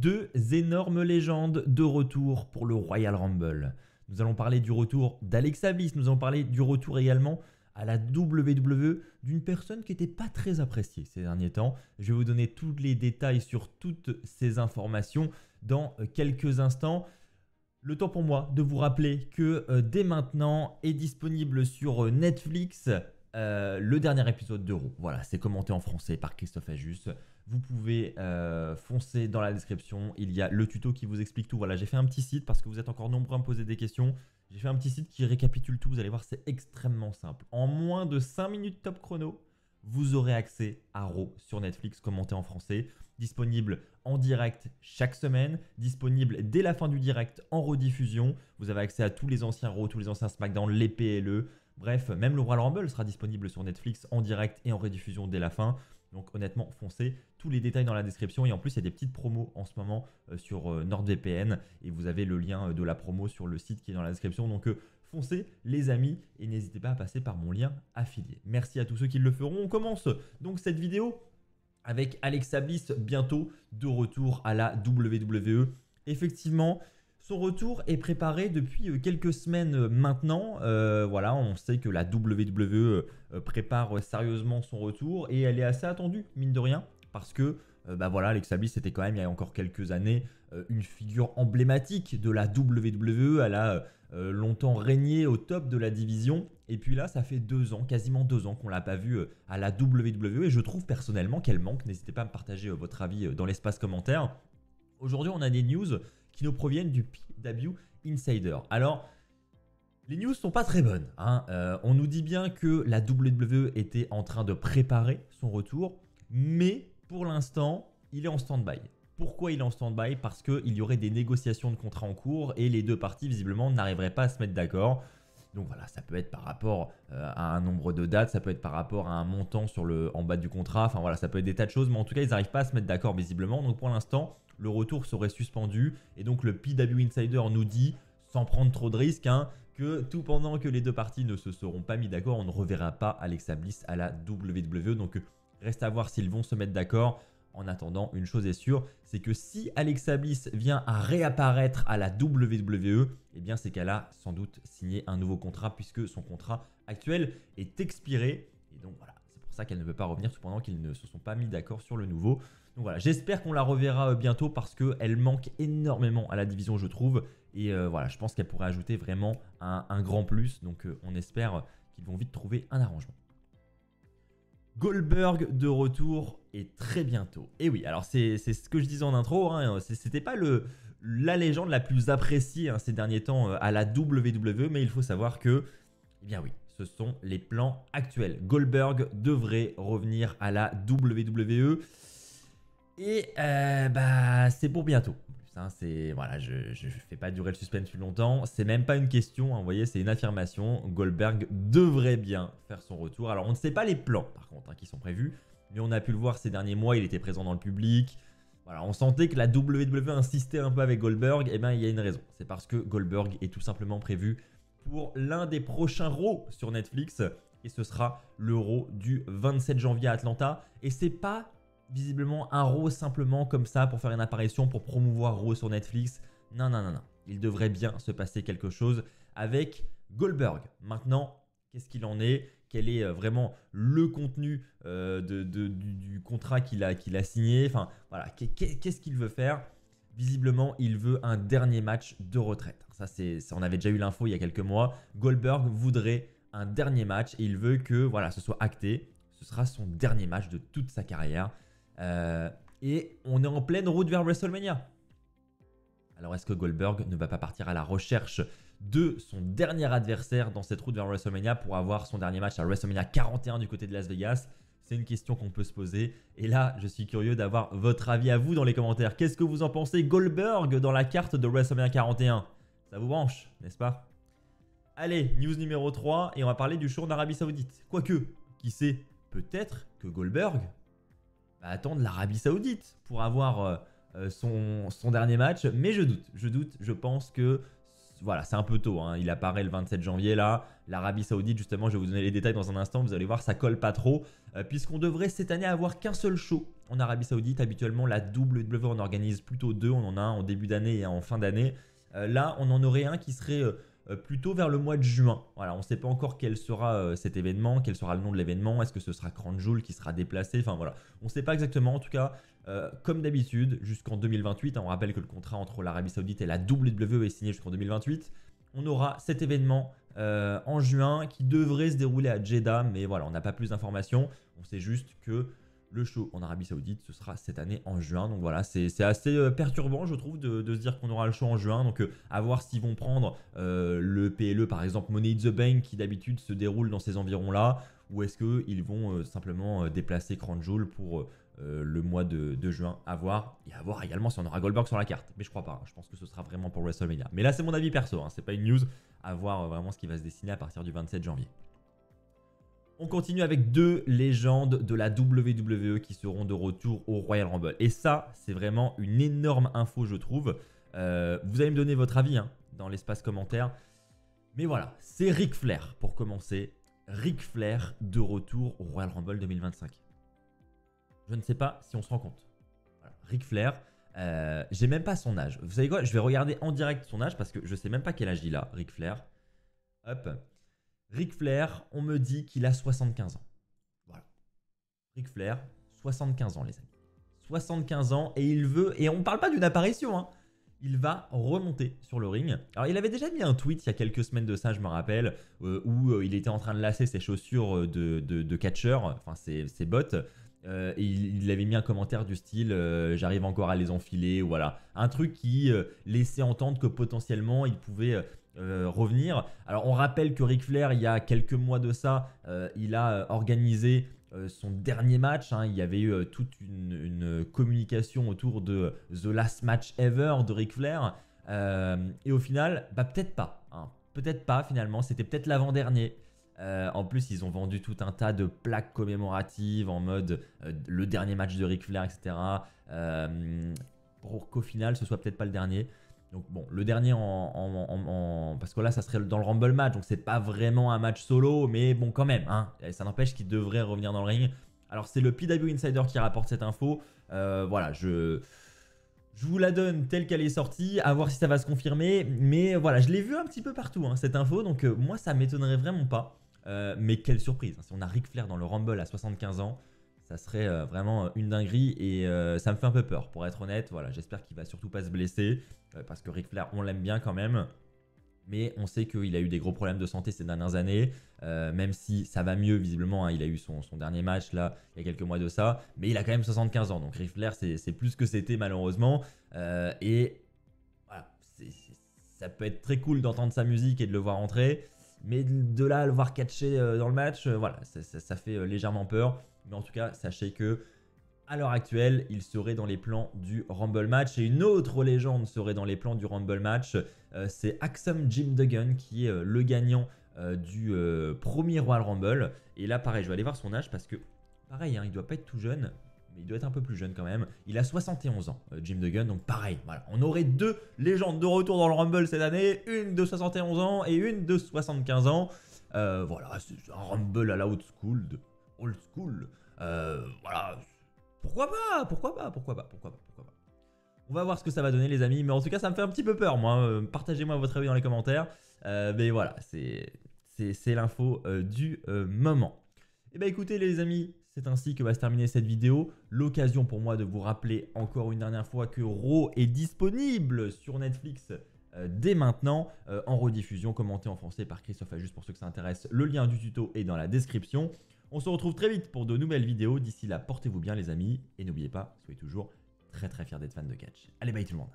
Deux énormes légendes de retour pour le Royal Rumble. Nous allons parler du retour d'Alexa Bliss, nous allons parler du retour également à la WWE d'une personne qui n'était pas très appréciée ces derniers temps. Je vais vous donner tous les détails sur toutes ces informations dans quelques instants. Le temps pour moi de vous rappeler que dès maintenant est disponible sur Netflix le dernier épisode de Raw. Voilà, c'est commenté en français par Christophe Ajus. Vous pouvez foncer dans la description, il y a le tuto qui vous explique tout. Voilà, j'ai fait un petit site parce que vous êtes encore nombreux à me poser des questions. J'ai fait un petit site qui récapitule tout, vous allez voir, c'est extrêmement simple. En moins de 5 minutes top chrono, vous aurez accès à Raw sur Netflix commenté en français, disponible en direct chaque semaine, disponible dès la fin du direct en rediffusion. Vous avez accès à tous les anciens Raw, tous les anciens SmackDown, les PLE. Bref, même le Royal Rumble sera disponible sur Netflix en direct et en rediffusion dès la fin. Donc honnêtement, foncez, tous les détails dans la description. Et en plus, il y a des petites promos en ce moment sur NordVPN. Et vous avez le lien de la promo sur le site qui est dans la description. Donc foncez les amis et n'hésitez pas à passer par mon lien affilié. Merci à tous ceux qui le feront. On commence donc cette vidéo avec Alexa Bliss bientôt de retour à la WWE. Effectivement, son retour est préparé depuis quelques semaines maintenant. Voilà, on sait que la WWE prépare sérieusement son retour et elle est assez attendue, mine de rien, parce que voilà, Alexa Bliss était quand même, il y a encore quelques années, une figure emblématique de la WWE. Elle a longtemps régné au top de la division. Et puis là, ça fait 2 ans, quasiment 2 ans qu'on ne l'a pas vue à la WWE. Et je trouve personnellement qu'elle manque. N'hésitez pas à me partager votre avis dans l'espace commentaire. Aujourd'hui, on a des news qui nous proviennent du PW Insider. Alors, les news sont pas très bonnes, hein. On nous dit bien que la WWE était en train de préparer son retour, mais pour l'instant, il est en stand-by. Pourquoi il est en stand-by? Parce qu'il y aurait des négociations de contrat en cours et les deux parties, visiblement, n'arriveraient pas à se mettre d'accord. Donc voilà, ça peut être par rapport à un nombre de dates, ça peut être par rapport à un montant en bas du contrat, enfin voilà, ça peut être des tas de choses, mais en tout cas, ils n'arrivent pas à se mettre d'accord visiblement. Donc pour l'instant, le retour serait suspendu et donc le PW Insider nous dit, sans prendre trop de risques, hein, que tout pendant que les deux parties ne se seront pas mis d'accord, on ne reverra pas Alexa Bliss à la WWE. Donc reste à voir s'ils vont se mettre d'accord. En attendant, une chose est sûre, c'est que si Alexa Bliss vient à réapparaître à la WWE, eh bien c'est qu'elle a sans doute signé un nouveau contrat puisque son contrat actuel est expiré. Et donc voilà, c'est pour ça qu'elle ne peut pas revenir tout pendant qu'ils ne se sont pas mis d'accord sur le nouveau. Donc voilà, j'espère qu'on la reverra bientôt parce qu'elle manque énormément à la division, je trouve. Et voilà, je pense qu'elle pourrait ajouter vraiment un grand plus. Donc on espère qu'ils vont vite trouver un arrangement. Goldberg de retour et très bientôt. Et oui, alors c'est ce que je disais en intro, hein, c'était pas la légende la plus appréciée ces derniers temps à la WWE, mais il faut savoir que, eh bien oui, ce sont les plans actuels. Goldberg devrait revenir à la WWE et c'est pour bientôt. Voilà, je ne fais pas durer le suspense plus longtemps. C'est même pas une question, hein, vous voyez, c'est une affirmation. Goldberg devrait bien faire son retour. Alors, on ne sait pas les plans, par contre, qui sont prévus. Mais on a pu le voir ces derniers mois, il était présent dans le public. Voilà, on sentait que la WWE insistait un peu avec Goldberg. Eh bien, il y a une raison. C'est parce que Goldberg est tout simplement prévu pour l'un des prochains Raw sur Netflix. Et ce sera le Raw du 27 janvier à Atlanta. Et c'est pas visiblement un Raw simplement comme ça pour faire une apparition, pour promouvoir Raw sur Netflix. Non, non, non, non. Il devrait bien se passer quelque chose avec Goldberg. Maintenant, qu'est-ce qu'il en est? Quel est vraiment le contenu du contrat qu'il a signé? Enfin, voilà, qu'est-ce qu'il veut faire? Visiblement, il veut un dernier match de retraite. Ça, on avait déjà eu l'info il y a quelques mois. Goldberg voudrait un dernier match et il veut que voilà, ce soit acté. Ce sera son dernier match de toute sa carrière. Et on est en pleine route vers WrestleMania. Alors est-ce que Goldberg ne va pas partir à la recherche de son dernier adversaire dans cette route vers WrestleMania pour avoir son dernier match à WrestleMania 41 du côté de Las Vegas? C'est une question qu'on peut se poser. Et là, je suis curieux d'avoir votre avis à vous dans les commentaires. Qu'est-ce que vous en pensez? Goldberg dans la carte de WrestleMania 41? Ça vous branche, n'est-ce pas? Allez, news numéro 3 et on va parler du show en Arabie Saoudite. Quoique, qui sait, peut-être que Goldberg va attendre l'Arabie Saoudite pour avoir son dernier match. Mais je doute, je pense que voilà, c'est un peu tôt, hein. Il apparaît le 27 janvier là. L'Arabie Saoudite, justement, je vais vous donner les détails dans un instant. Vous allez voir, ça colle pas trop. Puisqu'on devrait cette année avoir qu'un seul show en Arabie Saoudite. Habituellement, la WWE en organise plutôt deux. On en a un en début d'année et un en fin d'année. Là, on en aurait un qui serait plutôt vers le mois de juin. Voilà, on ne sait pas encore quel sera cet événement, quel sera le nom de l'événement. Est-ce que ce sera Crown Jewel qui sera déplacé? Enfin voilà, on ne sait pas exactement. En tout cas, comme d'habitude, jusqu'en 2028, hein, on rappelle que le contrat entre l'Arabie Saoudite et la WWE est signé jusqu'en 2028. On aura cet événement en juin qui devrait se dérouler à Jeddah, mais voilà, on n'a pas plus d'informations. On sait juste que le show en Arabie Saoudite, ce sera cette année en juin. Donc voilà, c'est assez perturbant, je trouve, de se dire qu'on aura le show en juin. Donc à voir s'ils vont prendre le PLE, par exemple, Money in the Bank, qui d'habitude se déroule dans ces environs-là, ou est-ce qu'ils vont simplement déplacer Crown Jewel pour le mois de juin, à voir. Et à voir également si on aura Goldberg sur la carte. Mais je crois pas, hein. Je pense que ce sera vraiment pour WrestleMania. Mais là, c'est mon avis perso, hein. C'est pas une news. À voir vraiment ce qui va se dessiner à partir du 27 janvier. On continue avec deux légendes de la WWE qui seront de retour au Royal Rumble. Et ça, c'est vraiment une énorme info, je trouve. Vous allez me donner votre avis, hein, dans l'espace commentaire. Mais voilà, c'est Ric Flair pour commencer. Ric Flair de retour au Royal Rumble 2025. Je ne sais pas si on se rend compte. Voilà. Ric Flair, j'ai même pas son âge. Vous savez quoi? Je vais regarder en direct son âge parce que je sais même pas quel âge il a, Ric Flair. Hop. Ric Flair, on me dit qu'il a 75 ans. Voilà. Ric Flair, 75 ans les amis. 75 ans et il veut, et on ne parle pas d'une apparition, hein. Il va remonter sur le ring. Alors il avait déjà mis un tweet il y a quelques semaines de ça, je me rappelle, où il était en train de lasser ses chaussures de catcheur, enfin ses bottes. Et il avait mis un commentaire du style j'arrive encore à les enfiler, voilà. Un truc qui laissait entendre que potentiellement il pouvait revenir. Alors on rappelle que Ric Flair, il y a quelques mois de ça, il a organisé son dernier match, hein. Il y avait eu toute une communication autour de The Last Match Ever de Ric Flair. Et au final, bah, peut-être pas, hein. Peut-être pas finalement, c'était peut-être l'avant-dernier. En plus, ils ont vendu tout un tas de plaques commémoratives en mode le dernier match de Ric Flair, etc. Pour qu'au final, ce soit peut-être pas le dernier. Donc bon, le dernier parce que là, ça serait dans le Rumble match, donc c'est pas vraiment un match solo, mais bon quand même, hein, ça n'empêche qu'il devrait revenir dans le ring. Alors c'est le PW Insider qui rapporte cette info. Voilà, je vous la donne telle qu'elle est sortie, à voir si ça va se confirmer. Mais voilà, je l'ai vu un petit peu partout, hein, cette info, donc moi ça m'étonnerait vraiment pas. Mais quelle surprise, hein. Si on a Ric Flair dans le Rumble à 75 ans, ça serait vraiment une dinguerie et ça me fait un peu peur, pour être honnête. Voilà, j'espère qu'il va surtout pas se blesser parce que Ric Flair, on l'aime bien quand même. Mais on sait qu'il a eu des gros problèmes de santé ces dernières années, même si ça va mieux visiblement, hein. Il a eu son dernier match là, il y a quelques mois de ça, mais il a quand même 75 ans, donc Ric Flair c'est plus que c'était malheureusement. Et voilà, ça peut être très cool d'entendre sa musique et de le voir entrer, mais de là à le voir catcher dans le match, voilà, ça fait légèrement peur. Mais en tout cas, sachez que à l'heure actuelle, il serait dans les plans du Rumble match. Et une autre légende serait dans les plans du Rumble match. C'est Aksum Jim Duggan qui est le gagnant du premier Royal Rumble. Et là, pareil, je vais aller voir son âge parce que, pareil, hein, il ne doit pas être tout jeune, mais il doit être un peu plus jeune quand même. Il a 71 ans, Jim Duggan. Donc pareil, voilà, on aurait deux légendes de retour dans le Rumble cette année. Une de 71 ans et une de 75 ans. Voilà, c'est un Rumble à la old school. Old school. Voilà. Pourquoi pas? Pourquoi pas? Pourquoi pas? Pourquoi pas? Pourquoi pas? On va voir ce que ça va donner les amis, mais en tout cas ça me fait un petit peu peur moi. Partagez-moi votre avis dans les commentaires. Mais voilà, c'est l'info du moment. Et bah écoutez les amis, c'est ainsi que va se terminer cette vidéo. L'occasion pour moi de vous rappeler encore une dernière fois que Raw est disponible sur Netflix dès maintenant, en rediffusion, commenté en français par Christophe Ajus pour ceux que ça intéresse. Le lien du tuto est dans la description. On se retrouve très vite pour de nouvelles vidéos. D'ici là, portez-vous bien les amis. Et n'oubliez pas, soyez toujours très très fiers d'être fan de catch. Allez, bye tout le monde.